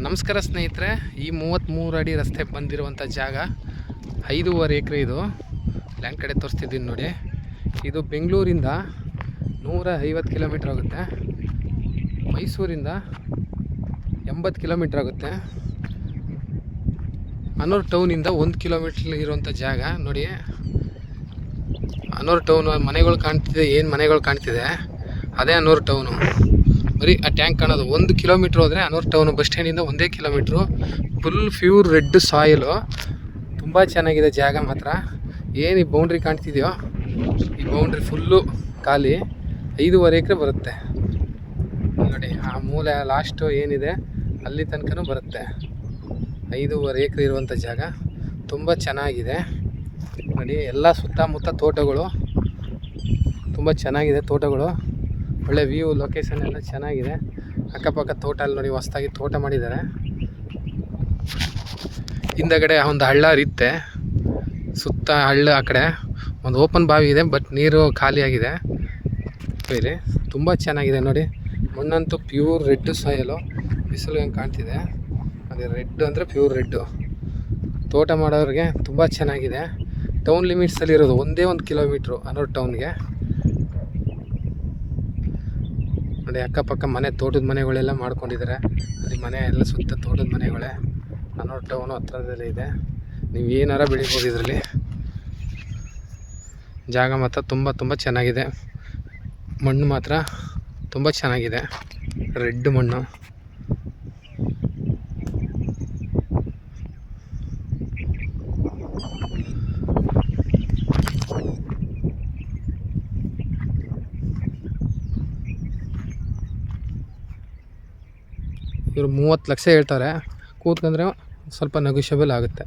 ನಮಸ್ಕಾರ ಸ್ನೇಹಿತರೆ, ಈ 33 ಅಡಿ ರಸ್ತೆ ಬಂದಿರುವಂಥ ಜಾಗ 5.5 ಎಕರೆ. ಇದು ಲ್ಯಾಂಡ್ ಕಡೆ ತೋರಿಸ್ತಿದ್ದೀನಿ ನೋಡಿ. ಇದು ಬೆಂಗಳೂರಿಂದ 150 ಕಿಲೋಮೀಟ್ರ್ ಆಗುತ್ತೆ, ಮೈಸೂರಿಂದ 80 ಕಿಲೋಮೀಟ್ರ್ ಆಗುತ್ತೆ, ಅನೂರು ಟೌನಿಂದ 1 ಕಿಲೋಮೀಟ್ರ್ ಇರುವಂಥ ಜಾಗ ನೋಡಿ. ಅನೂರು ಟೌನು ಮನೆಗಳು ಕಾಣ್ತಿದೆ, ಏನು ಮನೆಗಳು ಕಾಣ್ತಿದೆ ಅದೇ ಅನೂರು ಟೌನು. ಬರೀ ಆ ಟ್ಯಾಂಕ್ ಕಾಣೋದು 1 ಕಿಲೋಮೀಟ್ರ್ ಹೋದರೆ ಅನೂರು ಟೌನು. ಬಸ್ ಸ್ಟ್ಯಾಂಡಿಂದ 1 kilometre. Full pure red soil, ತುಂಬ ಚೆನ್ನಾಗಿದೆ ಜಾಗ ಮಾತ್ರ. ಏನು ಈ ಬೌಂಡ್ರಿ ಕಾಣ್ತಿದೆಯೋ, ಈ ಬೌಂಡ್ರಿ ಫುಲ್ಲು ಖಾಲಿ 5.5 ಎಕರೆ ಬರುತ್ತೆ ನೋಡಿ. ಆ ಮೂಲೆ ಲಾಸ್ಟು ಏನಿದೆ ಅಲ್ಲಿ ತನಕನೂ ಬರುತ್ತೆ. 5.5 ಎಕರೆ ಇರುವಂಥ ಜಾಗ ತುಂಬ ಚೆನ್ನಾಗಿದೆ ನೋಡಿ. ಎಲ್ಲ ಸುತ್ತಮುತ್ತ ತೋಟಗಳು, ತುಂಬ ಚೆನ್ನಾಗಿದೆ ತೋಟಗಳು. ಒಳ್ಳೆ ವ್ಯೂ, ಲೊಕೇಶನ್ ಎಲ್ಲ ಚೆನ್ನಾಗಿದೆ. ಅಕ್ಕಪಕ್ಕ ತೋಟ ಅಲ್ಲಿ ನೋಡಿ, ಹೊಸದಾಗಿ ತೋಟ ಮಾಡಿದ್ದಾರೆ. ಹಿಂದಗಡೆ ಒಂದು ಹಳ್ಳ ಹರಿಯುತ್ತೆ, ಸುತ್ತ ಹಳ್ಳ. ಆ ಕಡೆ ಒಂದು ಓಪನ್ ಬಾವಿ ಇದೆ, ಬಟ್ ನೀರು ಖಾಲಿಯಾಗಿದೆ. ಬೇರೆ ತುಂಬ ಚೆನ್ನಾಗಿದೆ ನೋಡಿ. ಮಣ್ಣಂತೂ ಪ್ಯೂರ್ ರೆಡ್ ಸಾಯಲು, ಬಿಸಿಲು ಹೆಂಗೆ ಕಾಣ್ತಿದೆ ಅದೇ ರೆಡ್ ಅಂದರೆ ಪ್ಯೂರ್ ರೆಡ್ಡು. ತೋಟ ಮಾಡೋರಿಗೆ ತುಂಬ ಚೆನ್ನಾಗಿದೆ. ಟೌನ್ ಲಿಮಿಟ್ಸಲ್ಲಿ ಇರೋದು 1 ಕಿಲೋಮೀಟ್ರು ಅನೂರು ಟೌನ್ಗೆ ನೋಡಿ. ಅಕ್ಕಪಕ್ಕ ಮನೆ, ತೋಟದ ಮನೆಗಳೆಲ್ಲ ಮಾಡ್ಕೊಂಡಿದ್ದಾರೆ. ಅಲ್ಲಿ ಮನೆ ಎಲ್ಲ ಸುತ್ತ ತೋಟದ ಮನೆಗಳೇ. ಅನೂರು ಟೌನು ಹತ್ರದಲ್ಲೇ ಇದೆ. ನೀವು ಏನಾರ ಬೆಳಿಬೋದು ಇದರಲ್ಲಿ. ಜಾಗ ಮಾತ್ರ ತುಂಬ ಚೆನ್ನಾಗಿದೆ. ಮಣ್ಣು ಮಾತ್ರ ತುಂಬ ಚೆನ್ನಾಗಿದೆ, ರೆಡ್ ಮಣ್ಣು. ಇವರು 30 ಲಕ್ಷ ಹೇಳ್ತಾರೆ. ಕೂತ್ಕೊಂಡ್ರೆ ಸ್ವಲ್ಪ ನೆಗೋಷಿಯಬಲ್ ಆಗುತ್ತೆ.